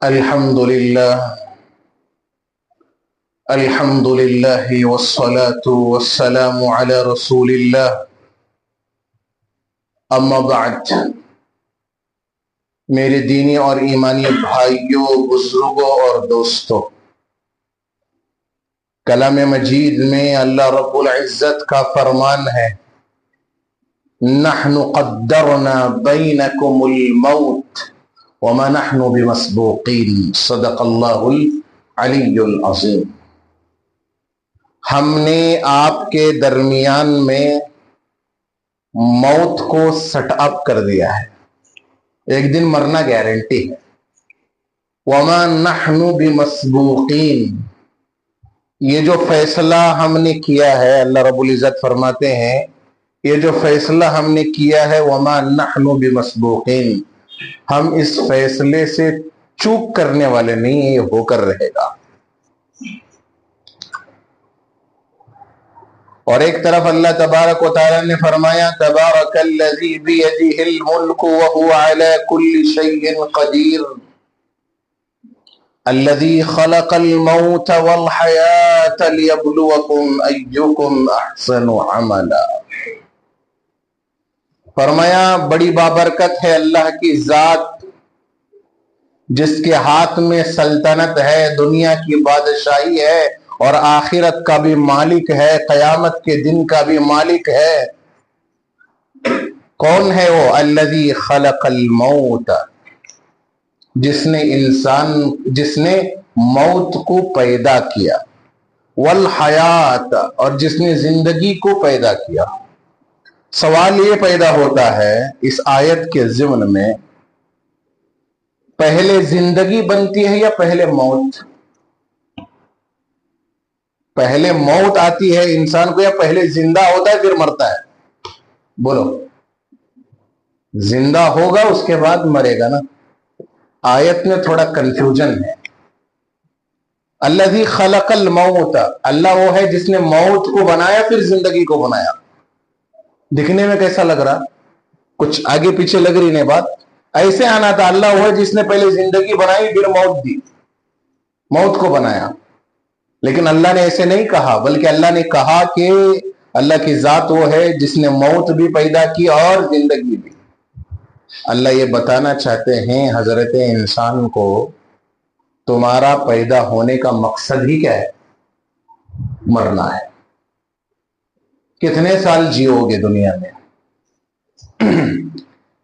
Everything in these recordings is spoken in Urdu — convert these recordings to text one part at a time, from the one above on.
الحمد لله والصلاة والسلام على رسول الله اما بعد میرے دینی اور ایمانی بھائیوں، بزرگوں اور دوستوں، کلام مجید میں اللہ رب العزت کا فرمان ہے، نحن قدرنا بینکم الموت وما نحن بمسبوقین، صدق اللہ العلی العظیم۔ ہم نے آپ کے درمیان میں موت کو سٹ اپ کر دیا ہے، ایک دن مرنا گارنٹی ہے۔ وما نحن بمسبوقین، یہ جو فیصلہ ہم نے کیا ہے، اللہ رب العزت فرماتے ہیں یہ جو فیصلہ ہم نے کیا ہے، وما نحن بمسبوقین، ہم اس فیصلے سے چوک کرنے والے نہیں، یہ ہو کر رہے گا۔ اور ایک طرف اللہ تبارک و تعالی نے فرمایا، تبارک الذی بیدہ الملک وہو علی کل شیء قدیر، الذی خلق الموت والحیاة لیبلوکم ایکم احسن عملا۔ فرمایا بڑی بابرکت ہے اللہ کی ذات، جس کے ہاتھ میں سلطنت ہے، دنیا کی بادشاہی ہے اور آخرت کا بھی مالک ہے، قیامت کے دن کا بھی مالک ہے۔ کون ہے وہ؟ الذی خلق الموت، جس نے موت کو پیدا کیا، والحیات، اور جس نے زندگی کو پیدا کیا۔ سوال یہ پیدا ہوتا ہے اس آیت کے ضمن میں، پہلے زندگی بنتی ہے یا پہلے موت؟ پہلے موت آتی ہے انسان کو یا پہلے زندہ ہوتا ہے پھر مرتا ہے؟ بولو، زندہ ہوگا اس کے بعد مرے گا نا۔ آیت میں تھوڑا کنفیوژن ہے۔ الذی خلق الموت، اللہ وہ ہے جس نے موت کو بنایا پھر زندگی کو بنایا۔ دکھنے میں کیسا لگ رہا؟ کچھ آگے پیچھے لگ رہی نہیں بات؟ ایسے آنا تھا، اللہ وہ ہے جس نے پہلے زندگی بنائی پھر موت دی، موت کو بنایا۔ لیکن اللہ نے ایسے نہیں کہا، بلکہ اللہ نے کہا کہ اللہ کی ذات وہ ہے جس نے موت بھی پیدا کی اور زندگی بھی۔ اللہ یہ بتانا چاہتے ہیں حضرت انسان کو، تمہارا پیدا ہونے کا مقصد ہی کیا ہے؟ مرنا ہے۔ کتنے سال جیو گے دنیا میں؟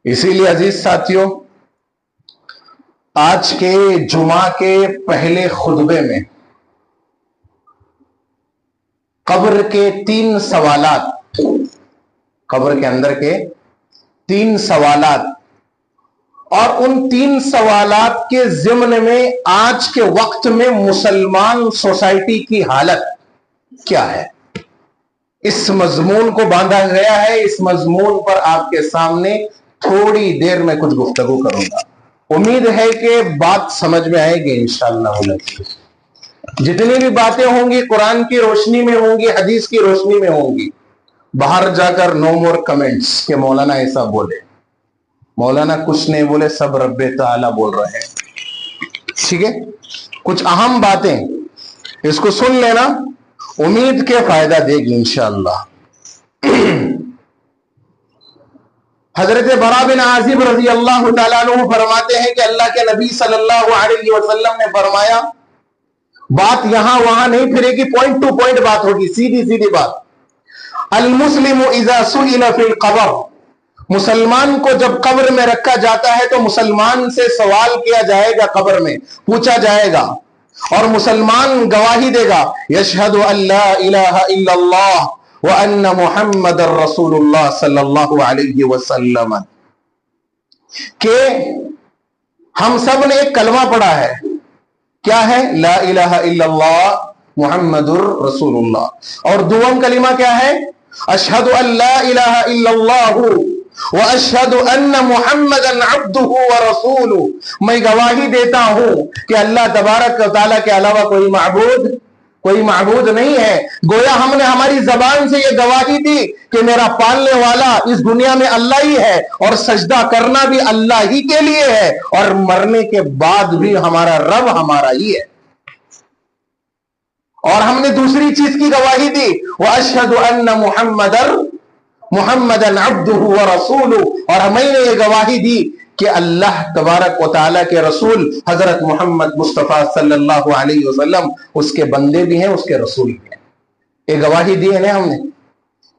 اسی لیے عزیز ساتھیوں، آج کے جمعہ کے پہلے خطبے میں قبر کے 3 سوالات، قبر کے اندر کے 3 سوالات، اور ان 3 سوالات کے ضمن میں آج کے وقت میں مسلمان سوسائٹی کی حالت کیا ہے، اس مضمون کو باندھا گیا ہے۔ اس مضمون پر آپ کے سامنے تھوڑی دیر میں کچھ گفتگو کروں گا، امید ہے کہ بات سمجھ میں آئے گی انشاءاللہ۔ جتنی بھی باتیں ہوں گی قرآن کی روشنی میں ہوں گی، حدیث کی روشنی میں ہوں گی۔ باہر جا کر نو مور کمنٹس کہ مولانا ایسا بولے، مولانا کچھ نہیں بولے، سب رب تعالی بول رہے ہیں، ٹھیک ہے؟ کچھ اہم باتیں اس کو سن لینا، امید کے فائدہ دے گی انشاءاللہ۔ حضرت برا بن عازب رضی اللہ تعالیٰ عنہ فرماتے ہیں کہ اللہ کے نبی صلی اللہ علیہ وسلم نے فرمایا، بات یہاں وہاں نہیں پھرے گی، پوائنٹ ٹو پوائنٹ بات ہوگی، سیدھی سیدھی بات۔ المسلم اذا سئل فی القبر، مسلمان کو جب قبر میں رکھا جاتا ہے تو مسلمان سے سوال کیا جائے گا، قبر میں پوچھا جائے گا، اور مسلمان گواہی دے گا، یشہد ان لا الہ الا اللہ وان محمد رسول اللہ صلی اللہ علیہ وسلم، کہ ہم سب نے ایک کلمہ پڑھا ہے، کیا ہے؟ لا الہ الا اللہ محمد رسول اللہ۔ اور دوم کلمہ کیا ہے؟ اشہد ان لا الہ الا اللہ واشہد ان محمدا عبدہ ورسولہ، میں گواہی دیتا ہوں کہ اللہ تبارک و تعالیٰ کے علاوہ کوئی معبود کوئی معبود نہیں ہے. گویا ہم نے ہماری زبان سے یہ گواہی دی کہ میرا پالنے والا اس دنیا میں اللہ ہی ہے اور سجدہ کرنا بھی اللہ ہی کے لیے ہے اور مرنے کے بعد بھی ہمارا رب ہمارا ہی ہے. اور ہم نے دوسری چیز کی گواہی دی وَأَشْهَدُ أَنَّ مُحَمَّدًا عَبْدُهُ وَرَسُولُهُ. اور میں نے یہ گواہی دی کہ اللہ تبارک و تعالیٰ کے رسول حضرت محمد مصطفیٰ صلی اللہ علیہ وسلم اس کے بندے بھی ہیں، اس کے رسول بھی ہیں. یہ گواہی دی ہے نا ہم نے.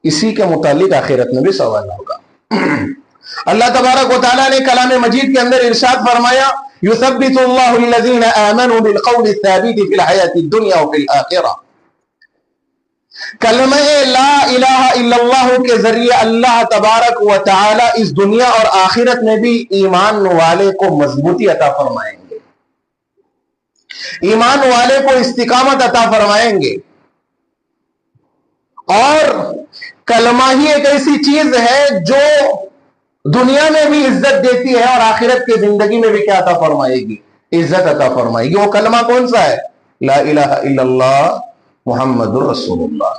اسی کے متعلق آخرت میں بھی سوال ہوگا. اللہ تبارک و تعالیٰ نے کلام مجید کے اندر ارشاد فرمایا يثبت الله الذين آمنوا بالقول الثابت في الحياة الدنيا وفي الآخرة. کلمہ لا الہ الا اللہ کے ذریعے اللہ تبارک و تعالی اس دنیا اور آخرت میں بھی ایمان والے کو مضبوطی عطا فرمائیں گے، ایمان والے کو استقامت عطا فرمائیں گے. اور کلمہ ہی ایک ایسی چیز ہے جو دنیا میں بھی عزت دیتی ہے اور آخرت کی زندگی میں بھی کیا عطا فرمائے گی؟ عزت عطا فرمائے گی. وہ کلمہ کون سا ہے؟ لا الہ الا اللہ محمد رسول اللہ.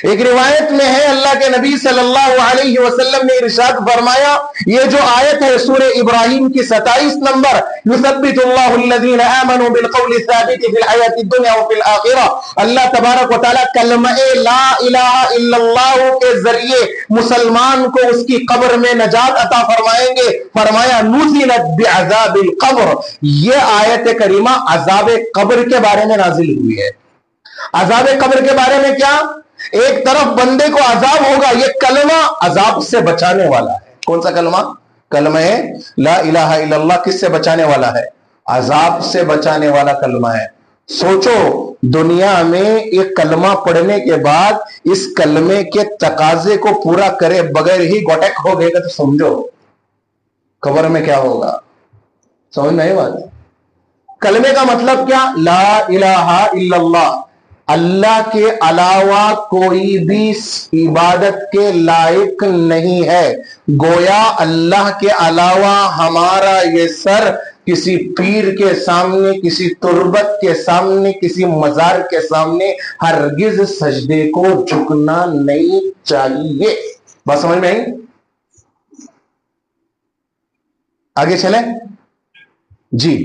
ایک روایت میں ہے اللہ کے نبی صلی اللہ علیہ وسلم نے ارشاد فرمایا، یہ جو آیت ہے سورہ ابراہیم کی 27 نمبر یثبت اللہ الذین آمنوا بالقول الثابت فی الحیاۃ الدنیا وفی الآخرہ، اللہ تبارک و تعالی کلمہ لا الہ الا اللہ کے ذریعے مسلمان کو اس کی قبر میں نجات عطا فرمائیں گے. فرمایا نزلت بعذاب القبر. یہ آیت کریمہ عذاب قبر کے بارے میں نازل ہوئی ہے. عذاب قبر کے بارے میں کیا؟ ایک طرف بندے کو عذاب ہوگا، یہ کلمہ عذاب سے بچانے والا ہے. کون سا کلمہ؟ کلمہ لا الہ الا اللہ کس سے بچانے والا ہے؟ عذاب سے بچانے والا کلمہ ہے. سوچو دنیا میں ایک کلمہ پڑھنے کے بعد اس کلمے کے تقاضے کو پورا کرے بغیر ہی گوٹیک ہو گئے گا تو سمجھو قبر میں کیا ہوگا. سمجھ نہیں بات؟ کلمے کا مطلب کیا؟ لا الہ الا اللہ، اللہ کے علاوہ کوئی بھی عبادت کے لائق نہیں ہے. گویا اللہ کے علاوہ ہمارا یہ سر کسی پیر کے سامنے، کسی تربت کے سامنے، کسی مزار کے سامنے ہرگز سجدے کو جھکنا نہیں چاہیے. بات سمجھ میں آئی؟ آگے چلیں جی.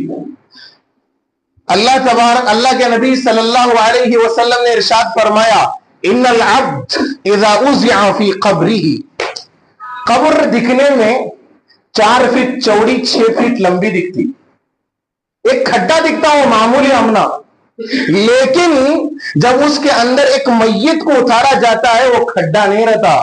اللہ کے نبی صلی اللہ علیہ وسلم نے ارشاد فرمایا ان العبد اذا اوزع فی قبرہ. قبر دکھنے میں 4 فٹ چوڑی 6 فٹ لمبی دکھتی، ایک کھڈا دکھتا ہو معمولی امنا، لیکن جب اس کے اندر ایک میت کو اتارا جاتا ہے وہ کھڈا نہیں رہتا.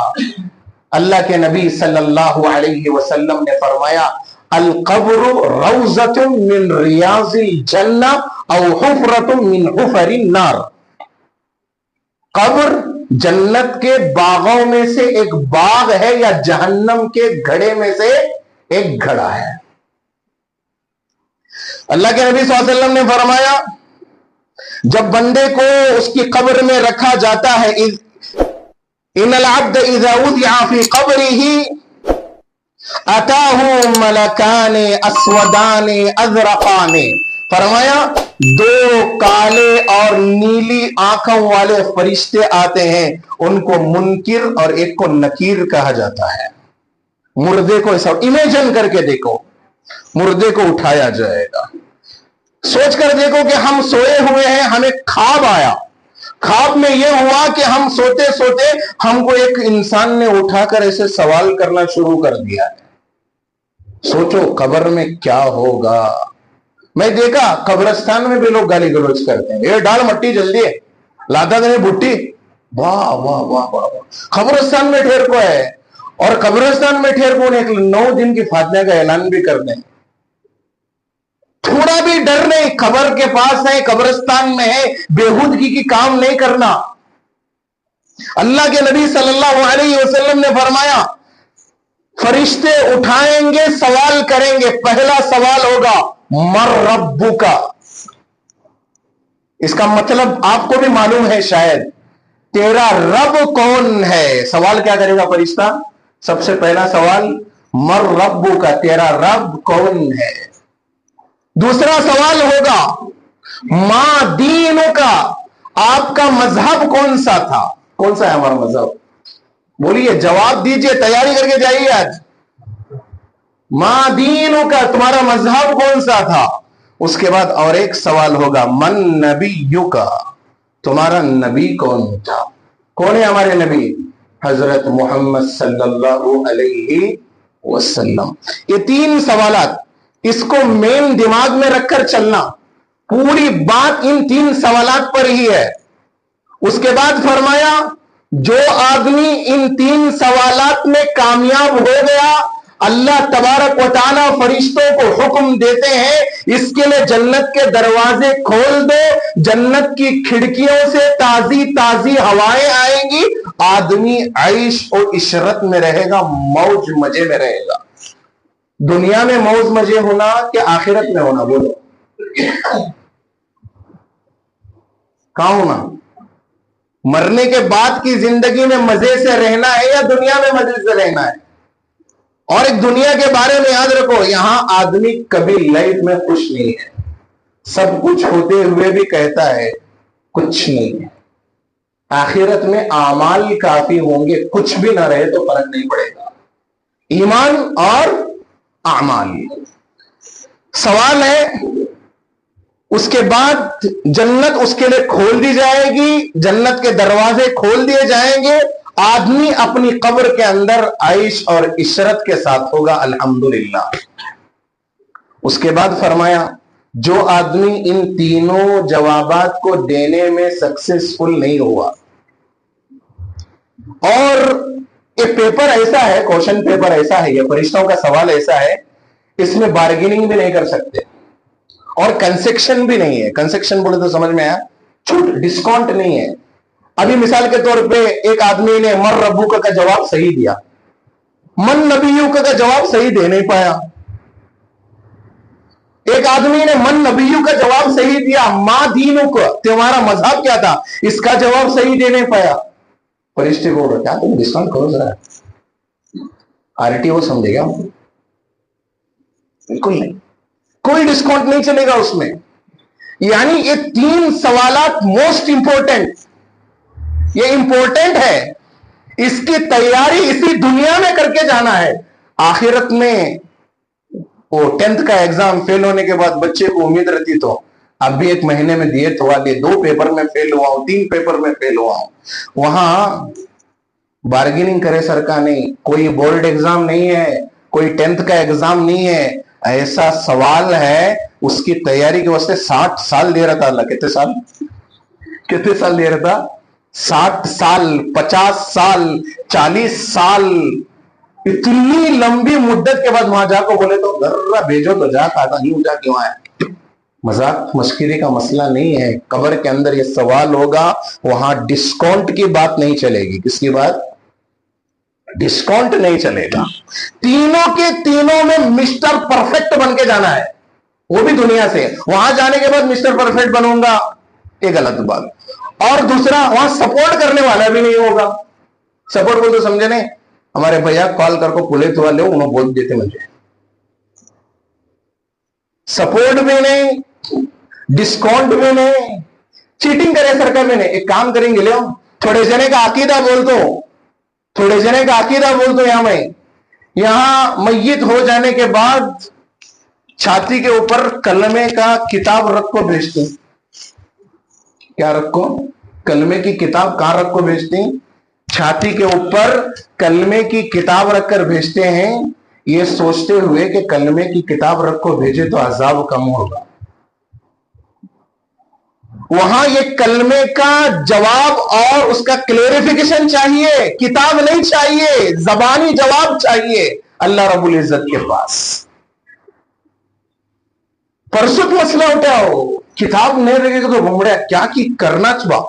اللہ کے نبی صلی اللہ علیہ وسلم نے فرمایا القبر روضۃ من ریاض الجنہ او حفرۃ من حفر النار. قبر جنت کے باغوں میں سے ایک باغ ہے یا جہنم کے گھڑے میں سے ایک گھڑا ہے. اللہ کے نبی صلی اللہ علیہ وسلم نے فرمایا جب بندے کو اس کی قبر میں رکھا جاتا ہے ان العبد اذا وضع فی قبرہ اتاہ ملکان اسودان ازرقان. فرمایا 2 کالے اور نیلی آنکھوں والے فرشتے آتے ہیں، ان کو منکر اور ایک کو نکیر کہا جاتا ہے. مردے کو ایسا امیجن کر کے دیکھو، مردے کو اٹھایا جائے گا. سوچ کر دیکھو کہ ہم سوئے ہوئے ہیں، ہمیں خواب آیا، خواب میں یہ ہوا کہ ہم سوتے سوتے ہم کو ایک انسان نے اٹھا کر ایسے سوال کرنا شروع کر دیا ہے. سوچو قبر میں کیا ہوگا. میں دیکھا قبرستان میں بھی لوگ گالی گلوچ کرتے ہیں، یہ ڈال مٹی جلدی ہے لادا دے بھٹی. واہ واہ واہ واہ. قبرستان میں ٹھہر کو ہے اور قبرستان میں ٹھہر کو 9 دن کی فاتحہ کا اعلان بھی کر دیں. تھوڑا بھی ڈر نہیں، قبر کے پاس ہے، قبرستان میں ہے، بےہودگی کی کام نہیں کرنا. اللہ کے نبی صلی اللہ علیہ وسلم نے فرمایا فرشتے اٹھائیں گے، سوال کریں گے. پہلا سوال ہوگا مر ربک. اس کا مطلب آپ کو بھی معلوم ہے شاید، تیرا رب کون ہے. سوال کیا کرے گا فرشتہ؟ سب سے پہلا سوال مر ربک، تیرا رب کون ہے. دوسرا سوال ہوگا ما دینک، آپ کا مذہب کون سا تھا؟ کون سا ہے ہمارا مذہب؟ بولیے، جواب دیجئے، تیاری کر کے جائیے آج. ما دینوں کا، تمہارا مذہب کون سا تھا؟ اس کے بعد اور ایک سوال ہوگا، من نبیوں کا، تمہارا نبی کون تھا؟ کون ہے ہمارے نبی؟ حضرت محمد صلی اللہ علیہ وسلم. یہ تین سوالات، اس کو مین دماغ میں رکھ کر چلنا. پوری بات ان تین سوالات پر ہی ہے. اس کے بعد فرمایا، جو آدمی ان تین سوالات میں کامیاب ہو گیا، اللہ تبارک و تعالی فرشتوں کو حکم دیتے ہیں اس کے لیے جنت کے دروازے کھول دو، جنت کی کھڑکیوں سے تازی تازی ہوائیں آئیں گی، آدمی عیش اور عشرت میں رہے گا، موج مزے میں رہے گا. دنیا میں موج مزے ہونا کہ آخرت میں ہونا؟ بولو کہاں ہونا؟ مرنے کے بعد کی زندگی میں مزے سے رہنا ہے یا دنیا میں مزے سے رہنا ہے؟ اور ایک دنیا کے بارے میں یاد رکھو، یہاں آدمی کبھی لائف میں خوش نہیں ہے. سب کچھ ہوتے ہوئے بھی کہتا ہے کچھ نہیں ہے. آخرت میں اعمال کافی ہوں گے، کچھ بھی نہ رہے تو فرق نہیں پڑے گا. ایمان اور اعمال. سوال ہے، اس کے بعد جنت اس کے لیے کھول دی جائے گی، جنت کے دروازے کھول دیے جائیں گے، آدمی اپنی قبر کے اندر عیش اور عشرت کے ساتھ ہوگا، الحمدللہ. اس کے بعد فرمایا، جو آدمی ان تینوں جوابات کو دینے میں سکسیسفل نہیں ہوا، اور یہ پیپر ایسا ہے، کوشچن پیپر ایسا ہے، یہ فرشتوں کا سوال ایسا ہے، اس میں بارگیننگ بھی نہیں کر سکتے اور کنسیکشن بھی نہیں ہے. کنسیکشن بولے تو سمجھ میں آیا؟ چھوٹ، ڈسکاؤنٹ نہیں ہے. ابھی مثال کے طور پہ ایک آدمی نے من ربک کا جواب صحیح دیا، من نبیک کا جواب صحیح دے نہیں پایا. ایک آدمی نے من نبیک کا جواب صحیح دیا، ما دینک، تمہارا مذہب کیا تھا، اس کا جواب صحیح دے نہیں پایا. فرشتے بول رہے، کیا تم ڈسکاؤنٹ کرو ذرا، RTO سمجھے گا؟ بالکل نہیں، کوئی ڈسکاؤنٹ نہیں چلے گا اس میں. یعنی یہ تین سوالات موسٹ امپورٹنٹ، یہ امپورٹنٹ ہے، اس کی تیاری اسی دنیا میں کر کے جانا ہے. آخرت میں وہ 10th کا ایگزام فیل ہونے کے بعد بچے کو امید رہتی تو اب بھی 1 مہینے میں دیے تو والے 2 پیپر میں فیل ہوا ہوں، 3 پیپر میں فیل ہوا ہوں، وہاں بارگیننگ کرے سر کا نہیں، کوئی بورڈ ایگزام نہیں ہے، کوئی 10th کا ایگزام نہیں ہے. ایسا سوال ہے، اس کی تیاری کے واسطے 60 سال دے رہا تھا اللہ. کتنے سال دے رہا تھا؟ 60 سال، 50 سال، 40 سال. اتنی لمبی مدت کے بعد وہاں جا کو بولے تو ذرا بھیجو تو جا، کہتا نہیں جا کیوں آئے. مذاق مشکری کا مسئلہ نہیں ہے. قبر کے اندر یہ سوال ہوگا، وہاں ڈسکاؤنٹ کی بات نہیں چلے گی. کس کی بات؟ ڈسکاؤنٹ نہیں چلے گا. تینوں کے تینوں میں مسٹر پرفیکٹ بن کے جانا ہے، وہ بھی دنیا سے. وہاں جانے کے بعد مسٹر پرفیکٹ بنوں گا، یہ غلط بات. اور دوسرا، وہاں سپورٹ کرنے والا بھی نہیں ہوگا. سپورٹ بول تو سمجھے نہیں؟ ہمارے بھیا کال کر کو پولیس والے انہوں بول دیتے مجھے. سپورٹ بھی نہیں، ڈسکاؤنٹ بھی نہیں، چیٹنگ کرے سرکار میں نہیں. ایک کام کریں گے، لے تھوڑے جنے کا عقیدہ بول دو، تھوڑے جنے کا عقیدہ بول دو. یہاں میت ہو جانے کے بعد چھاتی کے اوپر کلمے کا کتاب رکھ کو بھیجتے. کیا رکھو؟ کلمے کی کتاب. کہاں رکھ کو بھیجتے؟ چھاتی کے اوپر کلمے کی کتاب رکھ کر بھیجتے ہیں، یہ سوچتے ہوئے کہ کلمے کی کتاب رکھ کو بھیجے تو عذاب کم ہوگا. وہاں یہ کلمے کا جواب اور اس کا کلیریفیکیشن چاہیے، کتاب نہیں چاہیے، زبانی جواب چاہیے اللہ رب العزت کے پاس. پرسوں مسئلہ اٹھاؤ، کتاب نہیں رکھے گا تو گھومڑے کیا کی کرنا چاہا.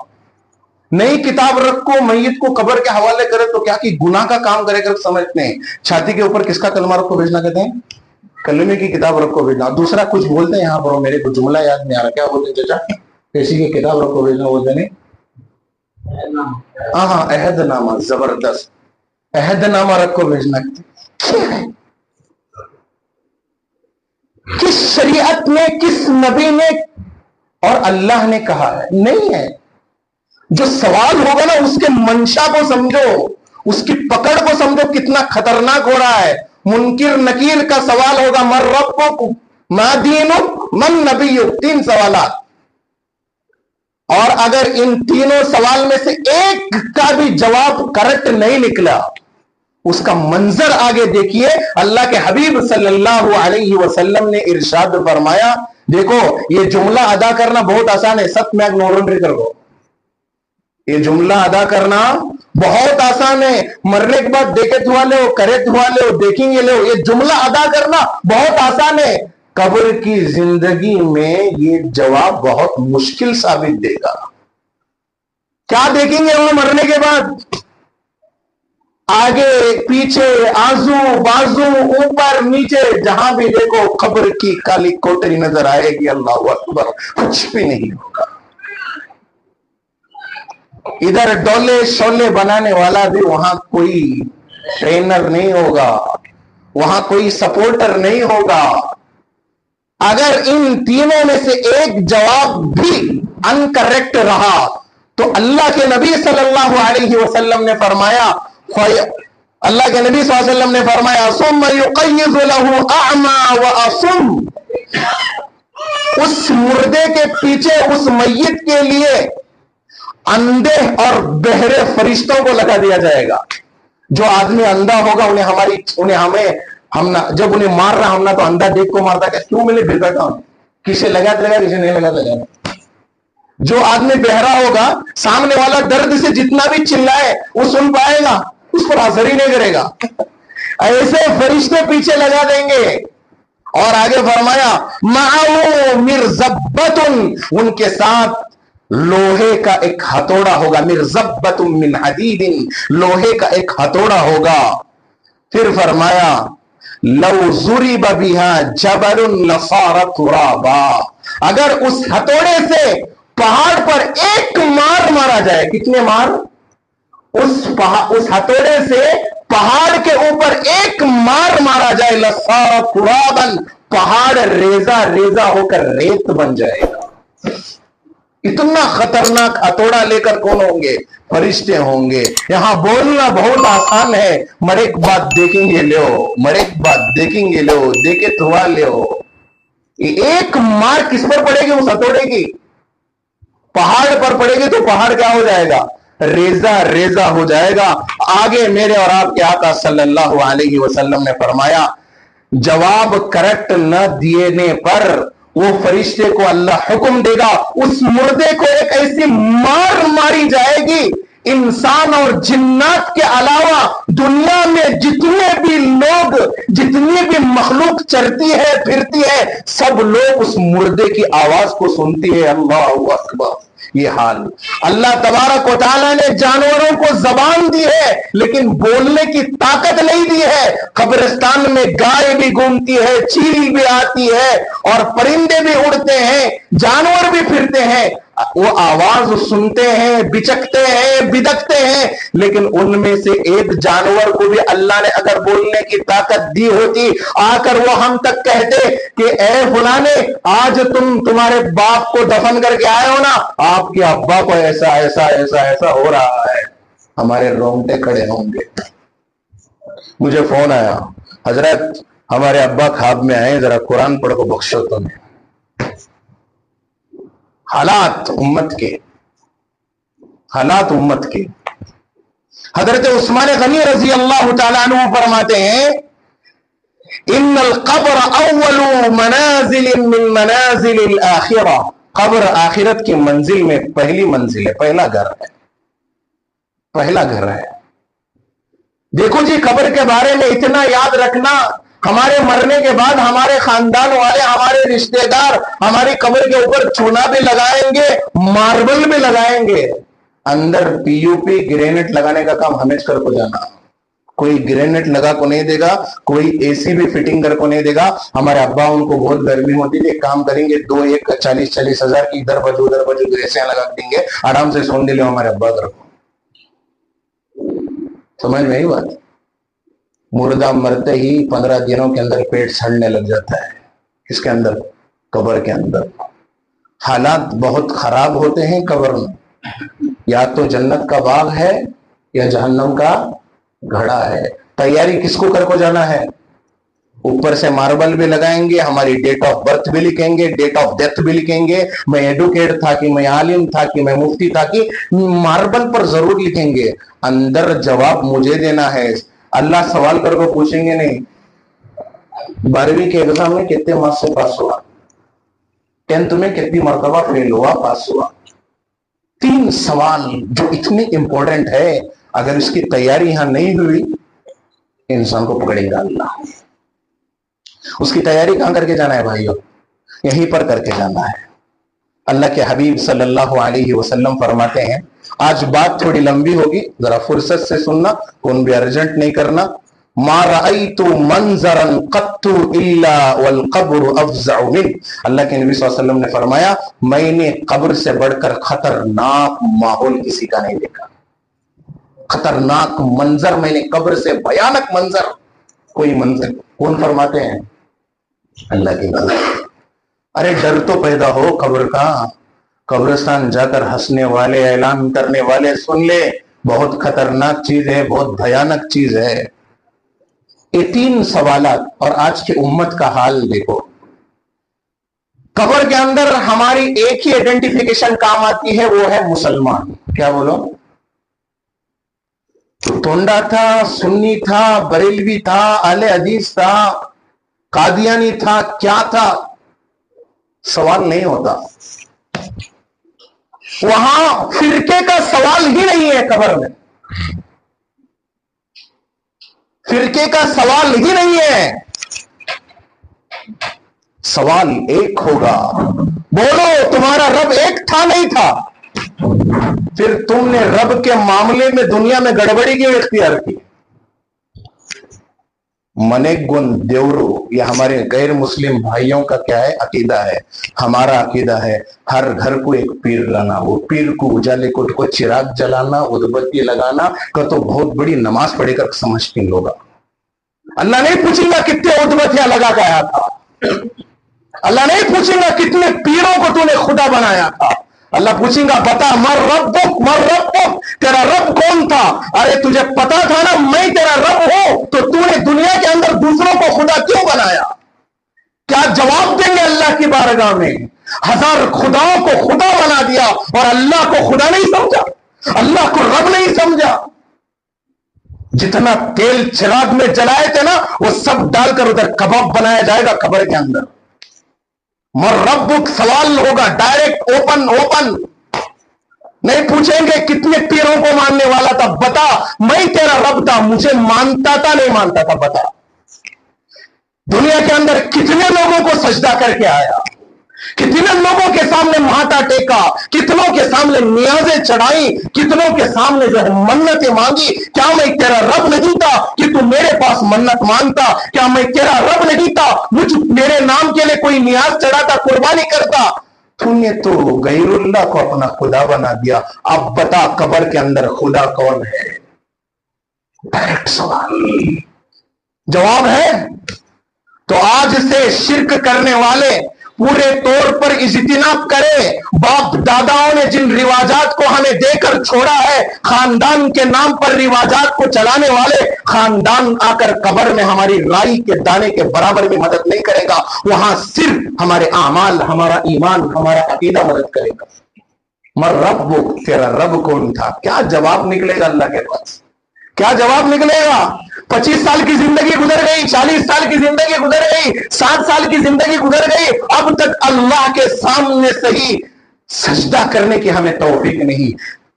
نئی کتاب رکھ کو میت کو قبر کے حوالے کرے تو کیا کی گناہ کا کام کرے کر سمجھتے ہیں. چھاتی کے اوپر کس کا کلمہ رکھ کو بھیجنا کہتے ہیں؟ کلمے کی کتاب رکھ کو بھیجنا. دوسرا کچھ بولتے ہیں یہاں پر، میرے کو جملہ یاد نہیں آ رہا، کیا بولتے ہیں چچا؟ کسی کی کتاب رکھ کو بھیجنا بولتے نہیں؟ ہاں، عہد نامہ. زبردست، عہد نامہ رکھ کو بھیجنا. کس شریعت میں، کس نبی نے اور اللہ نے کہا ہے؟ نہیں ہے. جو سوال ہوگا نا اس کے منشا کو سمجھو، اس کی پکڑ کو سمجھو کتنا خطرناک ہو رہا ہے. منکر نکیر کا سوال ہوگا، من ربک ما دینک من نبیک، 3 سوالات. اور اگر ان تینوں سوال میں سے ایک کا بھی جواب کریکٹ نہیں نکلا، اس کا منظر آگے دیکھیے. اللہ کے حبیب صلی اللہ علیہ وسلم نے ارشاد فرمایا، دیکھو یہ جملہ ادا کرنا بہت آسان ہے. ست میں نورنڈری کر دو، یہ جملہ ادا کرنا بہت آسان ہے. مرنے کے بعد دیکھے دھوا لے ہو، کرے دھوا لے ہو، دیکھیں گے لے ہو، یہ جملہ ادا کرنا بہت آسان ہے. قبر کی زندگی میں یہ جواب بہت مشکل ثابت دے گا. کیا دیکھیں گے وہ مرنے کے بعد؟ آگے پیچھے، آزو بازو، اوپر نیچے، جہاں بھی دیکھو قبر کی کالی کوٹری نظر آئے گی. اللہ اکبر، کچھ بھی نہیں ہوگا. ادھر ڈولے شولے بنانے والا بھی وہاں کوئی ٹرینر نہیں ہوگا، وہاں کوئی سپورٹر نہیں ہوگا. اگر ان تینوں میں سے ایک جواب بھی انکریکٹ رہا تو اللہ کے نبی صلی اللہ علیہ وسلم نے فرمایا، اللہ کے نبی صلی اللہ علیہ وسلم نے فرمایا ثم یقیض له اعمى واصم، اس مردے کے پیچھے اس میت کے لیے اندھے اور بہرے فرشتوں کو لگا دیا جائے گا. جو آدمی اندھا ہوگا جب انہیں مار رہا ہم نہ تو اندھا دیکھ کو مارتا کہ کیوں ملے بھرتا ہوں، کسے لگا کسے نہیں لگا. جو آدمی بہرا ہوگا سامنے والا درد سے جتنا بھی چلائے وہ سن پائے گا، اس پر اثر ہی نہیں کرے گا. ایسے فرشتے پیچھے لگا دیں گے. اور آگے فرمایا معه مرزبۃ، ان کے ساتھ لوہے کا ایک ہتھوڑا ہوگا. مرزبۃ من حدید، لوہے کا ایک ہتھوڑا ہوگا. پھر فرمایا لو ضرب بها جبل لصار ترابا، اگر اس ہتھوڑے سے پہاڑ پر ایک مار مارا جائے، کتنے مار؟ اس ہتھوڑے سے پہاڑ کے اوپر ایک مار مارا جائے، لصار ترابا، پہاڑ ریزہ ریزہ ہو کر ریت بن جائے گا. اتنا خطرناک ہتھوڑا لے کر کون ہوں گے؟ فرشتے ہوں گے. یہاں بولنا بہت آسان ہے، مرے ایک بات دیکھیں گے لے ہو، مرے ایک بات دیکھیں گے لے ہو، دیکھے تھوا لے ہو. ایک مار کس پر پڑے گی؟ اس ہتھوڑے کی پہاڑ پر پڑے گی تو پہاڑ کیا ہو جائے گا؟ ریزہ ریزہ ہو جائے گا. آگے میرے اور آپ کے آقا صلی اللہ علیہ وسلم نے فرمایا، جواب کریکٹ نہ دینے پر وہ فرشتے کو اللہ حکم دے گا، اس مردے کو ایک ایسی مار ماری جائے گی، انسان اور جنات کے علاوہ دنیا میں جتنے بھی لوگ، جتنی بھی مخلوق چرتی ہے پھرتی ہے، سب لوگ اس مردے کی آواز کو سنتی ہے. اللہ اکبر. یہ حال اللہ تبارک و تعالیٰ نے جانوروں کو زبان دی ہے لیکن بولنے کی طاقت نہیں دی ہے. قبرستان میں گائے بھی گھومتی ہے، چیل بھی آتی ہے، اور پرندے بھی اڑتے ہیں، جانور بھی پھرتے ہیں، وہ آواز سنتے ہیں، بچکتے ہیں، بدکتے ہیں. لیکن ان میں سے ایک جانور کو بھی اللہ نے اگر بولنے کی طاقت دی ہوتی، آ کر وہ ہم تک کہتے کہ اے فلانے، آج تمہارے باپ کو دفن کر کے آئے ہو نا، آپ کے ابا کو ایسا ایسا ایسا ایسا ہو رہا ہے، ہمارے رونگٹے کھڑے ہوں گے. مجھے فون آیا، حضرت ہمارے ابا خواب میں آئے، ذرا قرآن پڑھ کو بخشو تمہیں. حالات امت کے، حالات امت کے. حضرت عثمان غنی رضی اللہ تعالیٰ عنہ فرماتے ہیں، ان القبر اول منازل من منازل الاخرہ، قبر آخرت کی منزل میں پہلی منزل ہے، پہلا گھر ہے، پہلا گھر ہے. دیکھو جی، قبر کے بارے میں اتنا یاد رکھنا، ہمارے مرنے کے بعد ہمارے خاندان والے، ہمارے رشتہ دار ہماری قبر کے اوپر چونا بھی لگائیں گے، ماربل بھی لگائیں گے. اندر پی یو پی گرینیٹ لگانے کا کام ہمیں کر کو جانا. کوئی گرینیٹ لگا کو نہیں دے گا، کوئی اے سی بھی فٹنگ کر کو نہیں دے گا. ہمارے ابا ان کو بہت گرمی ہوتی تھی، کام کریں گے 40 ہزار کی ادھر بجو ایسے لگا دیں گے، آرام سے سون دے لو ہمارے ابا گھر کو. سمجھ میں ہی بات. مردہ مرتے ہی 15 دنوں کے اندر پیٹ سڑنے لگ جاتا ہے. اس کے اندر، قبر کے اندر حالات بہت خراب ہوتے ہیں قبر میں. یا تو جنت کا باغ ہے یا جہنم کا گھڑا ہے. تیاری کس کو کر کو جانا ہے؟ اوپر سے ماربل بھی لگائیں گے, ہماری ڈیٹ آف برتھ بھی لکھیں گے, ڈیٹ آف ڈیتھ بھی لکھیں گے, میں ایڈوکیٹ تھا کہ میں عالم تھا کہ میں مفتی تھا کہ ماربل پر ضرور لکھیں گے. اندر جواب مجھے دینا ہے. اللہ سوال کر کو پوچھیں گے نہیں 12ویں کے ایگزام میں کتنے مارکس سے پاس ہوا, 10th میں کتنی مرتبہ فیل ہوا, پاس ہوا. 3 سوال جو اتنے امپورٹنٹ ہے, اگر اس کی تیاری یہاں نہیں ہوئی انسان کو پکڑے گا اللہ. اس کی تیاری کہاں کر کے جانا ہے بھائیو؟ یہیں پر کر کے جانا ہے. اللہ کے حبیب صلی اللہ علیہ وسلم فرماتے ہیں, آج بات تھوڑی لمبی ہوگی, ذرا فرصت سے سننا, کون بھی ارجنٹ نہیں کرنا. ما رأیت منظرا قط الا والقبر افزع من. اللہ کے نبی صلی اللہ علیہ وسلم نے فرمایا, میں نے قبر سے بڑھ کر خطرناک ماحول کسی کا نہیں دیکھا. خطرناک منظر میں نے قبر سے, بھیانک منظر کوئی منظر. کون فرماتے ہیں؟ اللہ کی بات. ارے ڈر تو پیدا ہو قبر کا. قبرستان جا کر ہنسنے والے, اعلان کرنے والے سن لے, بہت خطرناک چیز ہے, بہت بھیانک چیز ہے. یہ 3 سوالات. اور آج کی امت کا حال دیکھو. قبر کے اندر ہماری ایک ہی آئیڈینٹیفیکیشن کام آتی ہے, وہ ہے مسلمان. کیا بولو؟ ٹونڈا تھا, سنی تھا, بریلوی تھا, اہل حدیث تھا, قادیانی تھا, کیا تھا, سوال نہیں ہوتا. وہاں فرقے کا سوال ہی نہیں ہے. قبر میں فرقے کا سوال ہی نہیں ہے. سوال ایک ہوگا. بولو تمہارا رب ایک تھا نہیں تھا؟ پھر تم نے رب کے معاملے میں دنیا میں گڑبڑی کیوں اختیار کی؟ منیگن دیورو, یہ ہمارے غیر مسلم بھائیوں کا کیا ہے عقیدہ ہے. ہمارا عقیدہ ہے ہر گھر کو ایک پیر لانا, وہ پیر کو اجالے کو چراغ جلانا, ادبتی لگانا کا تو بہت بڑی نماز پڑھ کر سمجھتے لوگ. اللہ نہیں پوچھیں گا کتنے ادبتیاں لگا کے آیا تھا. اللہ نہیں پوچھیں گا کتنے پیروں کو تو نے خدا بنایا تھا. اللہ پوچھیں گا بتا مر ربک, تیرا رب کون تھا؟ ارے تجھے پتا تھا نا میں تیرا رب ہوں, تو تو نے دنیا کے اندر دوسروں کو خدا کیوں بنایا؟ کیا جواب دیں گے اللہ کی بارگاہ میں؟ 1000 خداؤں کو خدا بنا دیا اور اللہ کو خدا نہیں سمجھا, اللہ کو رب نہیں سمجھا. جتنا تیل چراغ میں جلائے تھے نا وہ سب ڈال کر ادھر کباب بنایا جائے گا قبر کے اندر. مر ربک سوال ہوگا ڈائریکٹ, اوپن. نہیں پوچھیں گے کتنے پیروں کو ماننے والا تھا, بتا میں تیرا رب تھا, مجھے مانتا تھا نہیں مانتا تھا, بتا. دنیا کے اندر کتنے لوگوں کو سجدہ کر کے آیا, کتنے لوگوں کے سامنے ماتھا ٹیکا, کتنوں کے سامنے نیازیں چڑھائی, کتنوں کے سامنے جو ہے منتیں مانگی. کیا میں تیرا رب نہیں تھا کہ تو میرے پاس منت مانگتا؟ کیا میں تیرا رب نہیں تھا مجھ میرے نام کے لیے کوئی نیاز چڑھاتا, قربانی کرتا؟ تو نے تو غیر اللہ کو اپنا خدا بنا دیا. اب بتا قبر کے اندر خدا کون ہے؟ ڈائریکٹ سوال. جواب ہے. تو آج سے شرک کرنے والے پورے طور پر اجتناب کرے. باپ داداؤں نے جن رواجات کو ہمیں دے کر چھوڑا ہے, خاندان کے نام پر رواجات کو چلانے والے, خاندان آ کر قبر میں ہماری رائی کے دانے کے برابر بھی مدد نہیں کرے گا. وہاں صرف ہمارے اعمال, ہمارا ایمان, ہمارا عقیدہ مدد کرے گا. مر رب, تیرا رب کون تھا؟ کیا جواب نکلے گا اللہ کے پاس؟ کیا جواب نکلے گا؟ 25 سال کی زندگی گزر گئی, 40 سال کی زندگی گزر گئی, 60 سال کی زندگی گزر گئی, اب تک اللہ کے سامنے صحیح سجدہ کرنے کی ہمیں توفیق نہیں.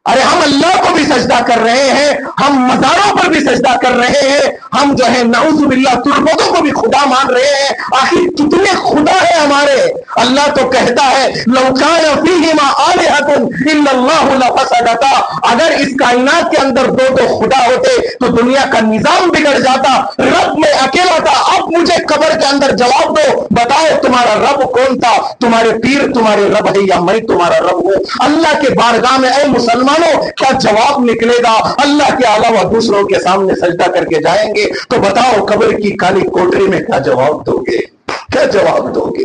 ارے ہم اللہ کو بھی سجدہ کر رہے ہیں, ہم مزاروں پر بھی سجدہ کر رہے ہیں, ہم جو ہے نعوذ باللہ تربتوں کو بھی خدا مان رہے ہیں. آخر کتنے خدا ہیں ہمارے؟ اللہ تو کہتا ہے لو کان فیہما آلہۃ الا اللہ لفسدتا. اگر اس کائنات کے اندر 2 خدا ہوتے تو دنیا کا نظام بگڑ جاتا. رب میں اکیلا تھا. اب مجھے قبر کے اندر جواب دو, بتاؤ تمہارا رب کون تھا؟ تمہارے پیر تمہارے رب ہے یا میں تمہارا رب ہوں؟ اللہ کے بارگاہ میں اے مسلمان کیا جواب نکلے گا؟ اللہ کے علاوہ دوسروں کے سامنے سجدہ کر کے جائیں گے تو بتاؤ قبر کی کالی کوٹری میں کیا جواب دو گے؟ کیا جواب دو گے؟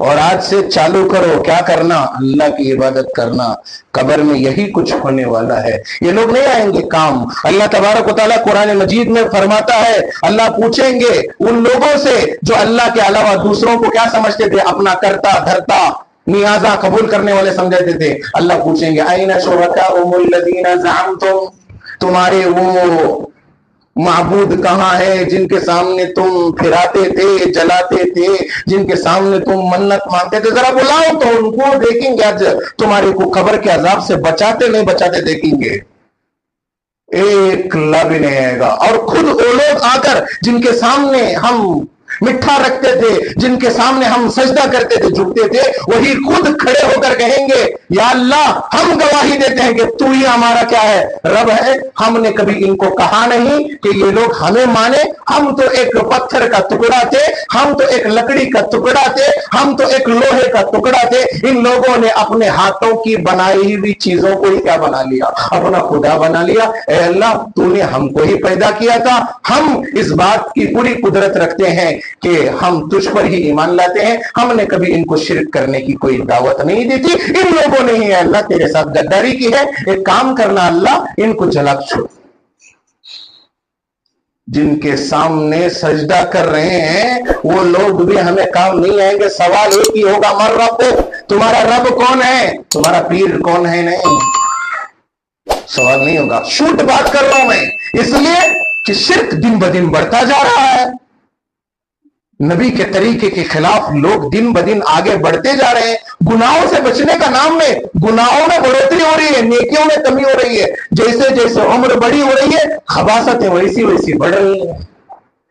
اور آج سے چالو کرو کیا کرنا؟ اللہ کی عبادت کرنا. قبر میں یہی کچھ ہونے والا ہے. یہ لوگ نہیں آئیں گے کام. اللہ تبارک و تعالیٰ قرآن مجید میں فرماتا ہے اللہ پوچھیں گے ان لوگوں سے جو اللہ کے علاوہ دوسروں کو کیا سمجھتے تھے؟ اپنا کرتا دھرتا نیازہ قبول کرنے والے سمجھتے تھے. اللہ پوچھیں گے این شرکاؤکم الذین زعمتم، تمہارے وہ معبود کہاں ہے جن کے سامنے تم پھراتے تھے، جلاتے تھے، جن کے سامنے تم منت مانگتے تھے؟ ذرا بلاؤ تو ان کو، دیکھیں گے آج تمہارے کو قبر کے عذاب سے بچاتے نہیں بچاتے، دیکھیں گے. ایک لب نہیں آئے گا. اور خود وہ لوگ آ کر جن کے سامنے ہم مٹھا رکھتے تھے، جن کے سامنے ہم سجدہ کرتے تھے، جھکتے تھے، وہی خود کھڑے ہو کر کہیں گے یا اللہ ہم گواہی دیتے ہیں کہ تو ہی ہمارا کیا ہے؟ رب ہے. ہم نے کبھی ان کو کہا نہیں کہ یہ لوگ ہمیں مانے. ہم تو ایک پتھر کا ٹکڑا تھے، ہم تو ایک لکڑی کا ٹکڑا تھے، ہم تو ایک لوہے کا ٹکڑا تھے. ان لوگوں نے اپنے ہاتھوں کی بنائی ہوئی چیزوں کو ہی کیا بنا لیا؟ اپنا خدا بنا لیا. اے اللہ تو نے ہم کو ہی پیدا کیا تھا. ہم اس بات کی پوری قدرت رکھتے ہیں کہ ہم تجھ پر ہی ایمان لاتے ہیں. ہم نے کبھی ان کو شرک کرنے کی کوئی دعوت نہیں دی تھی. ان لوگوں نے ہی اللہ تیرے ساتھ غداری کی ہے. ایک کام کرنا اللہ ان کو جلا چھوڑ. جن کے سامنے سجدہ کر رہے ہیں وہ لوگ بھی ہمیں کام نہیں آئیں گے. سوال ایک ہی ہوگا مر رب، تمہارا رب کون ہے؟ تمہارا پیر کون ہے؟ نہیں سوال نہیں ہوگا. شوٹ بات کر رہا ہوں میں اس لیے کہ شرک دن بدن بڑھتا جا رہا ہے. نبی کے طریقے کے خلاف لوگ دن بدن آگے بڑھتے جا رہے ہیں. گناہوں سے بچنے کا نام میں گناہوں میں بڑھوتری ہو رہی ہے، نیکیوں میں کمی ہو رہی ہے. جیسے جیسے عمر بڑی ہو رہی ہے خباثتیں ویسی ویسی بڑھ رہی ہیں.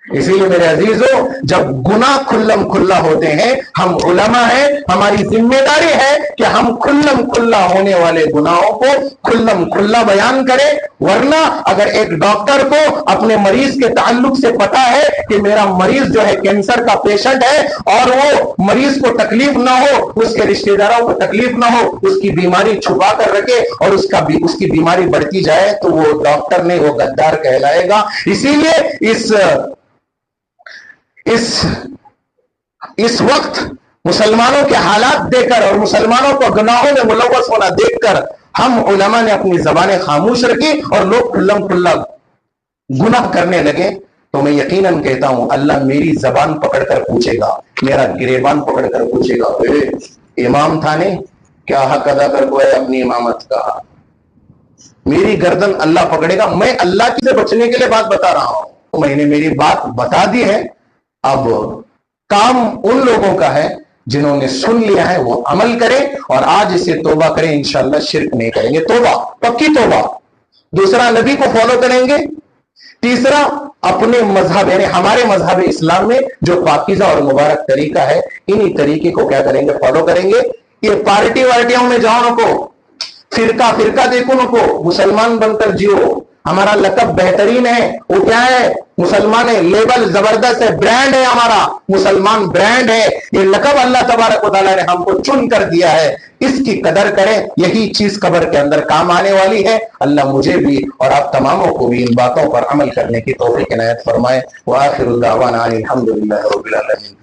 اسی لیے میرے عزیزوں جب گناہ کھلم کھلا ہوتے ہیں، ہم علماء ہیں، ہماری ذمہ داری ہے کہ ہم کھلم کھلا ہونے والے گناہوں کو کھلم کھلا بیان کریں. ورنہ اگر ایک ڈاکٹر کو اپنے مریض کے تعلق سے پتا ہے کہ میرا مریض جو ہے کینسر کا پیشنٹ ہے اور وہ مریض کو تکلیف نہ ہو، اس کے رشتہ داروں کو تکلیف نہ ہو، اس کی بیماری چھپا کر رکھے اور اس کی بیماری بڑھتی جائے تو وہ ڈاکٹر نہیں، وہ غدار کہلائے گا. اسی لیے اس وقت مسلمانوں کے حالات دیکھ کر اور مسلمانوں کو گناہوں میں ملوث ہونا دیکھ کر ہم علماء نے اپنی زبانیں خاموش رکھی اور لوگ کھلم کھلا گناہ کرنے لگے. تو میں یقیناً کہتا ہوں اللہ میری زبان پکڑ کر پوچھے گا، میرا گریبان پکڑ کر پوچھے گا امام تھا نے کیا حق ادا کر کو ہے اپنی امامت کا؟ میری گردن اللہ پکڑے گا. میں اللہ کی سے بچنے کے لیے بات بتا رہا ہوں. میں نے میری بات بتا دی ہے. اب کام ان لوگوں کا ہے جنہوں نے سن لیا ہے وہ عمل کریں اور آج اسے توبہ کریں. انشاءاللہ شرک نہیں کریں گے. توبہ پکی توبہ. دوسرا نبی کو فالو کریں گے. تیسرا اپنے مذہب یعنی ہمارے مذہب اسلام میں جو پاکیزہ اور مبارک طریقہ ہے انہی طریقے کو کیا کریں گے؟ فالو کریں گے. یہ پارٹی وارٹیوں میں جاؤ نکو، فرقہ دیکھو نکو، مسلمان بن کر جیو. ہمارا لقب بہترین ہے. وہ کیا ہے؟ مسلمان ہے. لیبل زبردست ہے. برانڈ ہے ہمارا. مسلمان برانڈ ہے. یہ لقب اللہ تبارک و تعالیٰ نے ہم کو چن کر دیا ہے. اس کی قدر کریں. یہی چیز قبر کے اندر کام آنے والی ہے. اللہ مجھے بھی اور آپ تماموں کو بھی ان باتوں پر عمل کرنے کی توفیق عنایت فرمائے. وآخر دعوانا الحمدللہ رب العالمین.